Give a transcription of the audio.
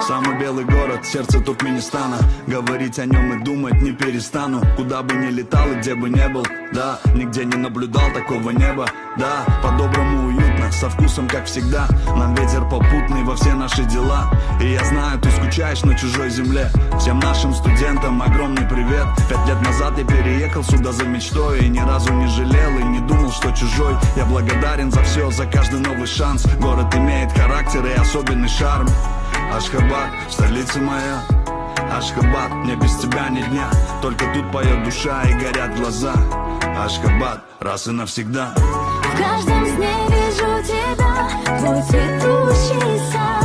Самый белый город, сердце Туркменистана. Говорить о нем и думать не перестану. Куда бы ни летал и где бы не был, да, нигде не наблюдал такого неба. Да, по-доброму уютно, со вкусом как всегда. Нам ветер попутный во все наши дела. И я знаю, ты скучаешь на чужой земле. Всем нашим студентам огромный привет. 5 лет назад я переехал сюда за мечтой. И ни разу не жалел и не думал, что чужой. Я благодарен за все, за каждый новый шанс. Город имеет характер и особенный шарм. Ашхабад, столица моя, Ашхабад, мне без тебя ни дня. Только тут поет душа и горят глаза. Ашхабад, раз и навсегда. В каждом сне вижу тебя, твой цветущий сад.